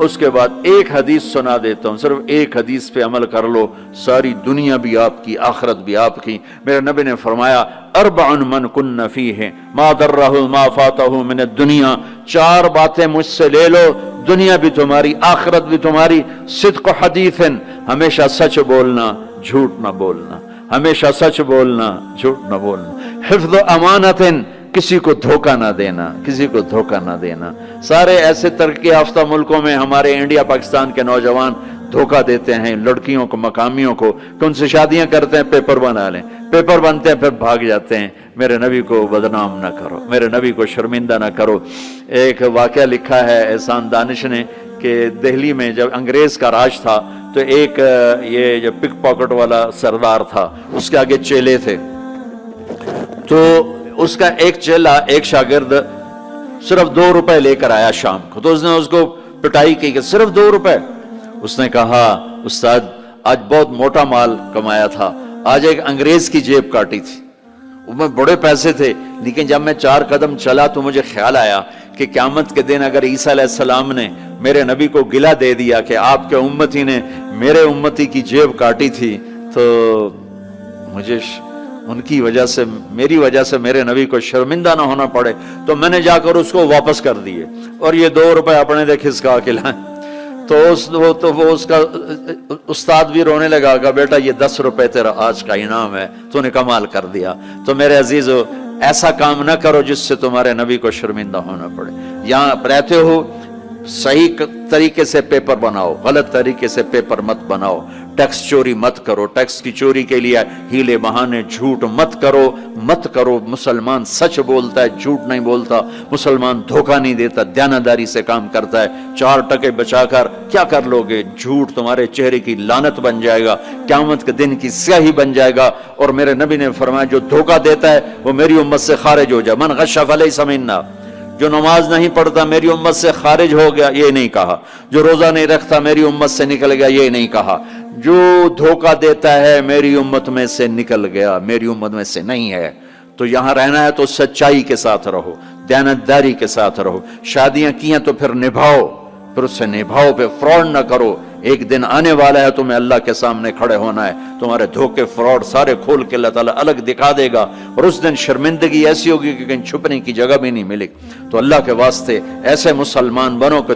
اس کے بعد ایک حدیث سنا دیتا ہوں، صرف ایک حدیث پہ عمل کر لو، ساری دنیا بھی آپ کی، آخرت بھی آپ کی۔ میرے نبی نے فرمایا اربع من کن فیہ ما درہ ما فاتہ من الدنیا، چار باتیں مجھ سے لے لو، دنیا بھی تمہاری، آخرت بھی تمہاری۔ صدق حدیث، ہمیشہ سچ بولنا، جھوٹ نہ بولنا، ہمیشہ سچ بولنا، جھوٹ نہ بولنا۔ حفظ امانت، کسی کو دھوکہ نہ دینا، کسی کو دھوکہ نہ دینا۔ سارے ایسے ترقی یافتہ ملکوں میں ہمارے انڈیا پاکستان کے نوجوان دھوکہ دیتے ہیں لڑکیوں کو، مقامیوں کو، کہ ان سے شادیاں کرتے ہیں، پیپر بنا لیں، پیپر بنتے ہیں پھر بھاگ جاتے ہیں۔ میرے نبی کو بدنام نہ کرو، میرے نبی کو شرمندہ نہ کرو۔ ایک واقعہ لکھا ہے احسان دانش نے کہ دہلی میں جب انگریز کا راج تھا تو ایک یہ جو پک پاکٹ والا سردار تھا، اس کے آگے چیلے تھے، تو اس کا ایک چیلا، ایک شاگرد صرف 2 روپے لے کر آیا شام کو، تو اس نے اس کو پٹائی کی کہ صرف 2 روپے۔ اس نے کہا استاد آج بہت موٹا مال کمایا تھا، آج ایک انگریز کی جیب کاٹی تھی، اس میں بڑے پیسے تھے، لیکن جب میں 4 قدم چلا تو مجھے خیال آیا کہ قیامت کے دن اگر عیسیٰ علیہ السلام نے میرے نبی کو گلہ دے دیا کہ آپ کے امتی نے میرے امتی کی جیب کاٹی تھی، تو مجھے ان کی وجہ سے، میری وجہ سے میرے نبی کو شرمندہ نہ ہونا پڑے، تو میں نے جا کر اس کو واپس کر دیے اور یہ 2 روپے اپنے دے کھسکا کے لائیں۔ تو وہ اس کا استاد بھی رونے لگا کہ بیٹا یہ 10 روپے تیرا آج کا انعام ہے، تو نے کمال کر دیا۔ تو میرے عزیزو، ایسا کام نہ کرو جس سے تمہارے نبی کو شرمندہ ہونا پڑے۔ یہاں رہتے ہو صحیح طریقے سے پیپر بناؤ، غلط طریقے سے پیپر مت بناؤ، ٹیکس چوری مت کرو، ٹیکس کی چوری کے لیے ہیلے بہانے جھوٹ مت کرو۔ مسلمان سچ بولتا ہے، جھوٹ نہیں بولتا، مسلمان دھوکہ نہیں دیتا، دیانتداری سے کام کرتا ہے۔ 4 ٹکے بچا کر کیا کر لو گے؟ جھوٹ تمہارے چہرے کی لعنت بن جائے گا، قیامت کے دن کی سیاہی بن جائے گا۔ اور میرے نبی نے فرمایا جو دھوکہ دیتا ہے وہ میری امت سے خارج ہو جائے، من غش فلیس منا، جو نماز نہیں پڑھتا میری امت سے خارج ہو گیا، یہ نہیں کہا۔ جو روزہ نہیں رکھتا میری امت سے نکل گیا، یہ نہیں کہا۔ جو دھوکہ دیتا ہے میری امت میں سے نکل گیا، میری امت میں سے نہیں ہے۔ تو یہاں رہنا ہے تو سچائی کے ساتھ رہو، دیانتداری کے ساتھ رہو۔ شادیاں کی ہیں تو پھر نبھاؤ، پھر اس سے نبھاؤ، پہ فراڈ نہ کرو۔ ایک دن آنے والا ہے تمہیں اللہ کے سامنے کھڑے ہونا ہے، تمہارے دھوکے فراڈ سارے کھول کے اللہ تعالیٰ الگ دکھا دے گا، اور اس دن شرمندگی ایسی ہوگی کہ کہیں چھپنے کی جگہ بھی نہیں ملے۔ تو اللہ کے واسطے ایسے مسلمان بنو کہ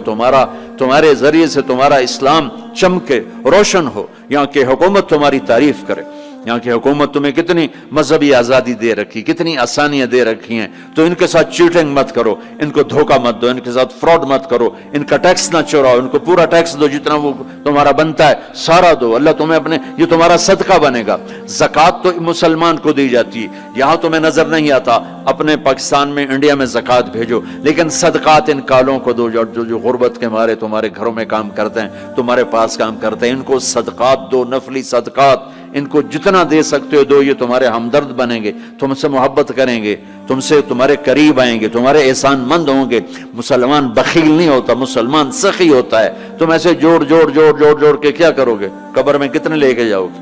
تمہارے ذریعے سے تمہارا اسلام چمکے، روشن ہو، یہاں کی حکومت تمہاری تعریف کرے۔ یہاں کی حکومت تمہیں کتنی مذہبی آزادی دے رکھی، کتنی آسانیاں دے رکھی ہیں، تو ان کے ساتھ چیٹنگ مت کرو، ان کو دھوکہ مت دو، ان کے ساتھ فراڈ مت کرو، ان کا ٹیکس نہ چوراؤ، ان کو پورا ٹیکس دو، جتنا وہ تمہارا بنتا ہے سارا دو، اللہ تمہیں یہ تمہارا صدقہ بنے گا۔ زکوٰۃ تو مسلمان کو دی جاتی ہے، یہاں تمہیں نظر نہیں آتا، اپنے پاکستان میں، انڈیا میں زکوٰۃ بھیجو، لیکن صدقات ان کالوں کو دو جو غربت کے مارے تمہارے گھروں میں کام کرتے ہیں، تمہارے پاس کام کرتے ہیں، ان کو صدقات دو، نفلی صدقات، ان کو جتنا دے سکتے ہو دو، یہ تمہارے ہمدرد بنیں گے، تم سے محبت کریں گے، تم سے تمہارے قریب آئیں گے، تمہارے احسان مند ہوں گے۔ مسلمان بخیل نہیں ہوتا، مسلمان سخی ہوتا ہے۔ تم ایسے جوڑ کے کیا کرو گے؟ قبر میں کتنے لے کے جاؤ گے؟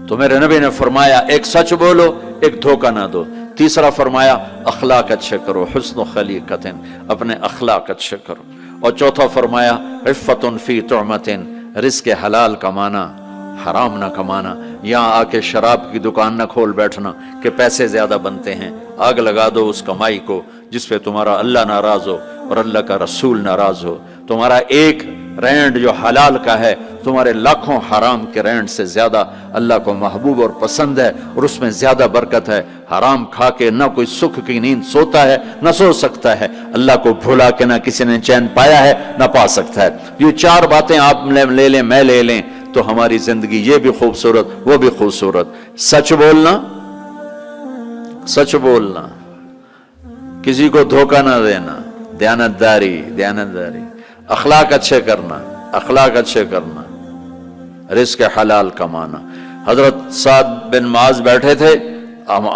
تو میرے نبی نے فرمایا ایک سچ بولو، ایک دھوکہ نہ دو۔ تیسرا فرمایا اخلاق اچھے کرو، حسن و خلیقت، اپنے اخلاق اچھے کرو۔ اور چوتھا فرمایا عفت فی طعمت، رزق حلال کمانا، حرام نہ کمانا۔ یہاں آ کے شراب کی دکان نہ کھول بیٹھنا کہ پیسے زیادہ بنتے ہیں، آگ لگا دو اس کمائی کو جس پہ تمہارا اللہ ناراض ہو اور اللہ کا رسول ناراض ہو۔ تمہارا ایک رینڈ جو حلال کا ہے تمہارے لاکھوں حرام کے رینڈ سے زیادہ اللہ کو محبوب اور پسند ہے، اور اس میں زیادہ برکت ہے۔ حرام کھا کے نہ کوئی سکھ کی نیند سوتا ہے، نہ سو سکتا ہے۔ اللہ کو بھولا کے نہ کسی نے چین پایا ہے، نہ پا سکتا ہے۔ یہ 4 باتیں آپ لے لیں، میں لے لیں، تو ہماری زندگی یہ بھی خوبصورت، وہ بھی خوبصورت۔ سچ بولنا، کسی کو دھوکہ نہ دینا، دیانتداری، اخلاق اچھے کرنا، رزق حلال کمانا۔ حضرت سعد بن معاذ بیٹھے تھے،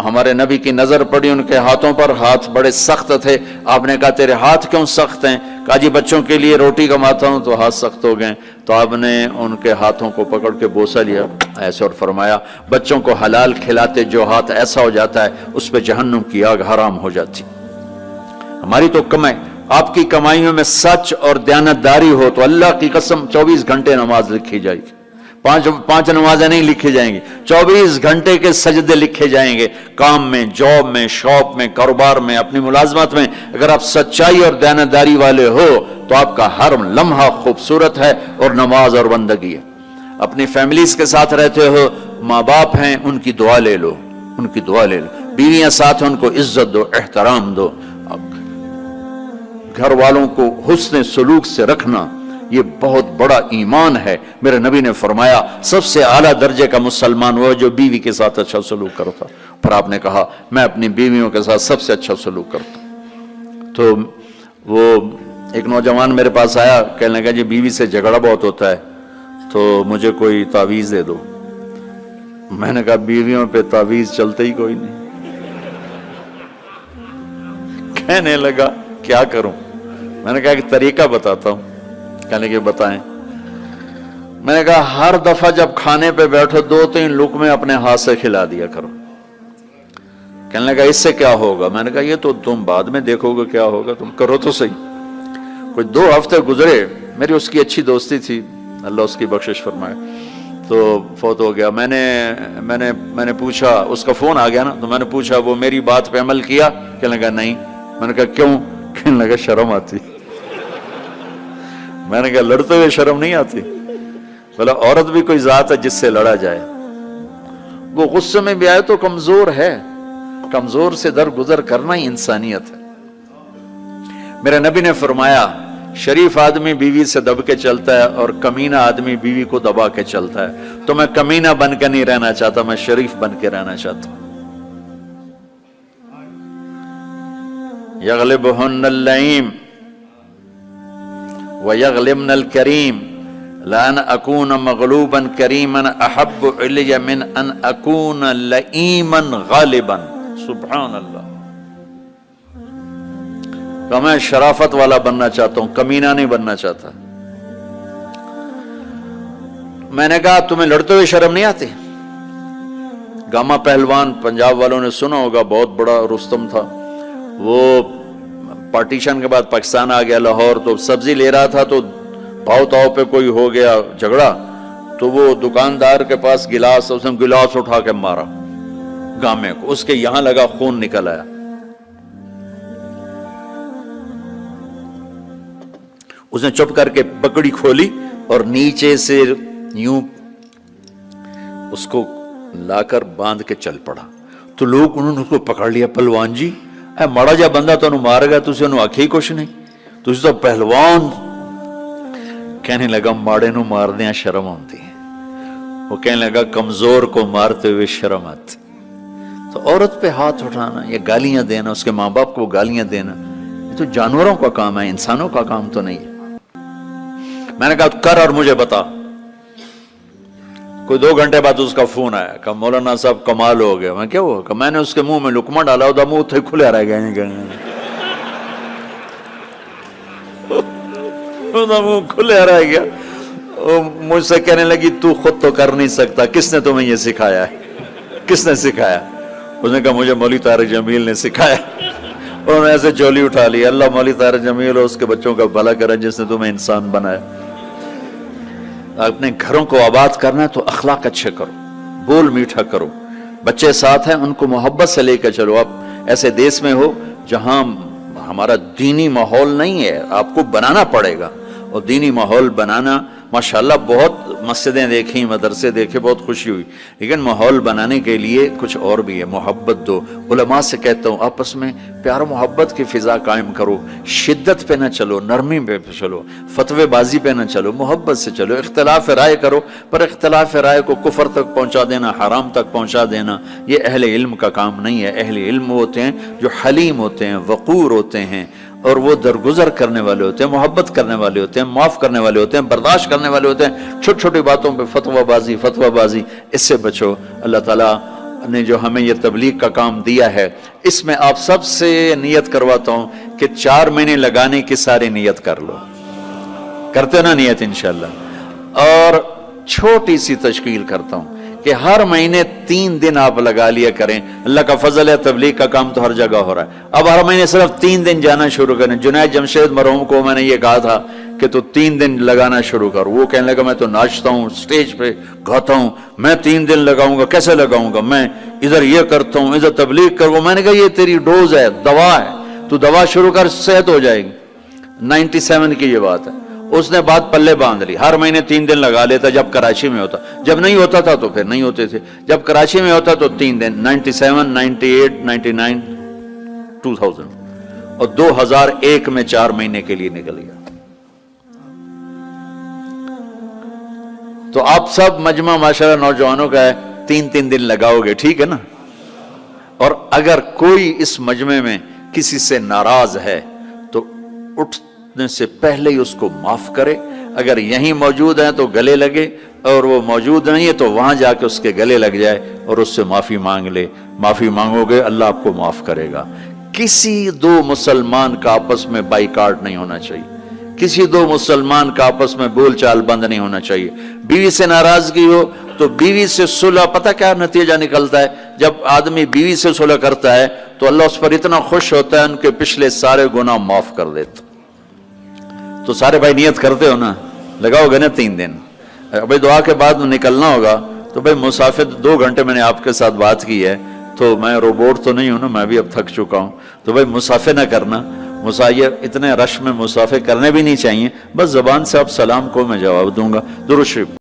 ہمارے نبی کی نظر پڑی ان کے ہاتھوں پر، ہاتھ بڑے سخت تھے۔ آپ نے کہا تیرے ہاتھ کیوں سخت ہیں؟ کہا جی بچوں کے لیے روٹی کماتا ہوں تو ہاتھ سخت ہو گئے۔ تو آپ نے ان کے ہاتھوں کو پکڑ کے بوسہ لیا ایسے اور فرمایا بچوں کو حلال کھلاتے جو ہاتھ ایسا ہو جاتا ہے اس پہ جہنم کی آگ حرام ہو جاتی۔ ہماری تو آپ کی کمائیوں میں سچ اور دیانتداری ہو تو اللہ کی قسم 24 گھنٹے نماز لکھی جائے گی. پانچ نمازیں نہیں لکھی جائیں گی, 24 گھنٹے کے سجدے لکھے جائیں گے. کام میں, جاب میں, شاپ میں, کاروبار میں, اپنی ملازمت میں اگر آپ سچائی اور دیانتداری والے ہو تو آپ کا ہر لمحہ خوبصورت ہے اور نماز اور بندگی ہے. اپنی فیملیز کے ساتھ رہتے ہو, ماں باپ ہیں, ان کی دعا لے لو, ان کی دعا لے لو. بیویاں ساتھ ہیں, ان کو عزت دو, احترام دو. گھر والوں کو حسن سلوک سے رکھنا یہ بہت بڑا ایمان ہے. میرے نبی نے فرمایا سب سے اعلیٰ درجے کا مسلمان وہ جو بیوی کے ساتھ اچھا سلوک کرتا. پھر آپ نے کہا میں اپنی بیویوں کے ساتھ سب سے اچھا سلوک کرتا. تو وہ ایک نوجوان میرے پاس آیا, کہنے لگا جی بیوی سے جھگڑا بہت ہوتا ہے تو مجھے کوئی تعویذ دے دو. میں نے کہا بیویوں پہ تعویذ چلتے ہی کوئی نہیں. کہنے لگا کیا کروں؟ میں نے کہا کہ طریقہ بتاتا ہوں. کہنے کہ بتائیں. میں نے کہا ہر دفعہ جب کھانے پہ بیٹھو 2-3 لقمے اپنے ہاتھ سے کھلا دیا کرو. کہنے لگا اس سے کیا ہوگا؟ میں نے کہا یہ تو تم بعد میں دیکھو گے کیا ہوگا, تم کرو تو صحیح. کوئی 2 ہفتے گزرے, میری اس کی اچھی دوستی تھی, اللہ اس کی بخشش فرمائے, تو فوت ہو گیا. میں نے پوچھا, اس کا فون آ گیا نا, تو میں نے پوچھا وہ میری بات پہ عمل کیا؟ کہنے لگا نہیں. میں نے کہا کیوں؟ کہنے لگا شرم آتی. میں نے کہا لڑتے ہوئے شرم نہیں آتی؟ بولا عورت بھی کوئی ذات ہے جس سے لڑا جائے. وہ غصے میں بھی آئے تو کمزور ہے, کمزور سے درگزر کرنا ہی انسانیت ہے. میرے نبی نے فرمایا شریف آدمی بیوی سے دب کے چلتا ہے اور کمینہ آدمی بیوی کو دبا کے چلتا ہے. تو میں کمینہ بن کے نہیں رہنا چاہتا, میں شریف بن کے رہنا چاہتا ہوں. یغلبہن اللئیم ویغلبن الکریم لأن اکون مغلوبا کریما احب علی من ان اکون لئیما غالبا. سبحان اللہ. کہ میں شرافت والا بننا چاہتا ہوں, کمینہ نہیں بننا چاہتا. میں نے کہا تمہیں لڑتے ہوئے شرم نہیں آتی؟ گاما پہلوان پنجاب والوں نے سنا ہوگا, بہت بڑا رستم تھا. وہ پارٹیشن کے بعد پاکستان آ گیا لاہور, تو سبزی لے رہا تھا تو بھاؤ تاؤ پہ کوئی ہو گیا جھگڑا, تو وہ دکاندار کے پاس گلاس, اس نے گلاس اٹھا کے مارا گامے کو, اس کے یہاں لگا, خون نکل آیا. اس نے چپ کر کے پکڑی کھولی اور نیچے سے یوں اس کو لا کر باندھ کے چل پڑا. تو لوگ انہوں نے اس کو پکڑ لیا, پہلوان جی اے ماڑا جا بندہ تو انہوں مار گیا, تُسے انہوں آکھی کچھ نہیں, تُسے تو پہلوان. کہنے لگا ماڑے نو مار دیا شرم آتی ہے. وہ کہنے لگا کمزور کو مارتے ہوئے شرم آتی. تو عورت پہ ہاتھ اٹھانا یا گالیاں دینا, اس کے ماں باپ کو گالیاں دینا, یہ تو جانوروں کا کام ہے, انسانوں کا کام تو نہیں ہے. میں نے کہا کر اور مجھے بتا. کوئی 2 گھنٹے بعد اس کا فون آیا کہ مولانا صاحب کمال ہو گیا. میں کیا ہوا؟ کہ میں نے اس کے منہ میں لقمہ ڈالا, وہ منہ تھے کھلے رہ گئے, منہ کھلے رہ گیا. مجھ سے کہنے لگی تو خود تو کر نہیں سکتا, کس نے تمہیں یہ سکھایا ہے؟ کس نے سکھایا؟ اس نے کہا مجھے مولوی طارق جمیل نے سکھایا. انہوں نے ایسے چولی اٹھا لی. اللہ مولوی طارق جمیل اور اس کے بچوں کا بھلا کرے جس نے تمہیں انسان بنایا. اپنے گھروں کو آباد کرنا ہے تو اخلاق اچھے کرو, بول میٹھا کرو. بچے ساتھ ہیں, ان کو محبت سے لے کر چلو. آپ ایسے دیس میں ہو جہاں ہمارا دینی ماحول نہیں ہے, آپ کو بنانا پڑے گا. اور دینی ماحول بنانا ماشاءاللہ بہت مسجدیں دیکھیں, مدرسے دیکھے, بہت خوشی ہوئی, لیکن ماحول بنانے کے لیے کچھ اور بھی ہے. محبت دو. علماء سے کہتا ہوں آپس میں پیار و محبت کی فضا قائم کرو. شدت پہ نہ چلو, نرمی پہ چلو, فتوے بازی پہ نہ چلو, محبت سے چلو. اختلاف رائے کرو, پر اختلاف رائے کو کفر تک پہنچا دینا, حرام تک پہنچا دینا, یہ اہل علم کا کام نہیں ہے. اہل علم ہوتے ہیں جو حلیم ہوتے ہیں, وقور ہوتے ہیں, اور وہ درگزر کرنے والے ہوتے ہیں, محبت کرنے والے ہوتے ہیں, معاف کرنے والے ہوتے ہیں, برداشت کرنے والے ہوتے ہیں. چھوٹی چھوٹی باتوں پہ فتوہ بازی اس سے بچو. اللہ تعالیٰ نے جو ہمیں یہ تبلیغ کا کام دیا ہے, اس میں آپ سب سے نیت کرواتا ہوں کہ 4 مہینے لگانے کی ساری نیت کر لو. کرتے نا نیت انشاءاللہ. اور چھوٹی سی تشکیل کرتا ہوں کہ ہر مہینے 3 دن آپ لگا لیا کریں. اللہ کا فضل ہے، تبلیغ کا کام تو ہر جگہ ہو رہا ہے. اب ہر مہینے صرف 3 دن جانا شروع کریں. جنید جمشید مرحوم کو میں نے یہ کہا تھا کہ تو 3 دن لگانا شروع کر. وہ کہنے لگا میں تو ناچتا ہوں، سٹیج پہ گاتا ہوں، میں 3 دن لگاؤں گا، کیسے لگاؤں گا؟ میں ادھر یہ کرتا ہوں، ادھر تبلیغ کروں. میں نے کہا یہ تیری ڈوز ہے، دوا ہے، تو دوا شروع کر، صحت ہو جائے گی. 97 کی یہ بات ہے. اس نے بات پلے باندھ لی. ہر مہینے 3 دن لگا لیتا جب کراچی میں ہوتا. جب نہیں ہوتا تھا تو پھر نہیں ہوتے تھے. جب کراچی میں ہوتا تو 3 دن. 97 98 99 2000 اور 2001 میں 4 مہینے کے لیے نکل گیا. تو آپ سب مجمع ماشاءاللہ نوجوانوں کا ہے، 3 دن لگاؤ گے، ٹھیک ہے نا؟ اور اگر کوئی اس مجمع میں کسی سے ناراض ہے تو اٹھنے سے پہلے ہی اس کو معاف کرے. اگر یہیں موجود ہیں تو گلے لگے، اور وہ موجود نہیں ہے تو وہاں جا کے اس کے گلے لگ جائے اور اس سے معافی مانگ لے. معافی مانگو گے اللہ آپ کو معاف کرے گا. کسی 2 مسلمان کا آپس میں بائیکاٹ نہیں ہونا چاہیے. کسی 2 مسلمان کا آپس میں بول چال بند نہیں ہونا چاہیے. بیوی سے ناراضگی ہو تو بیوی سے صلح. پتہ کیا نتیجہ نکلتا ہے؟ جب آدمی بیوی سے صلح کرتا ہے تو اللہ اس پر اتنا خوش ہوتا ہے، ان کے پچھلے سارے گناہ معاف کر دیتا. تو سارے بھائی نیت کرتے ہو نا، لگاؤ گے نا 3 دن. بھائی دعا کے بعد نکلنا ہوگا تو بھائی مسافر 2 گھنٹے میں نے آپ کے ساتھ بات کی ہے، تو میں روبوٹ تو نہیں ہوں نا، میں بھی اب تھک چکا ہوں. تو بھائی مسافر نہ کرنا. مسافر اتنے رش میں مسافر کرنے بھی نہیں چاہیے. بس زبان سے آپ سلام کو میں جواب دوں گا. درود شریف.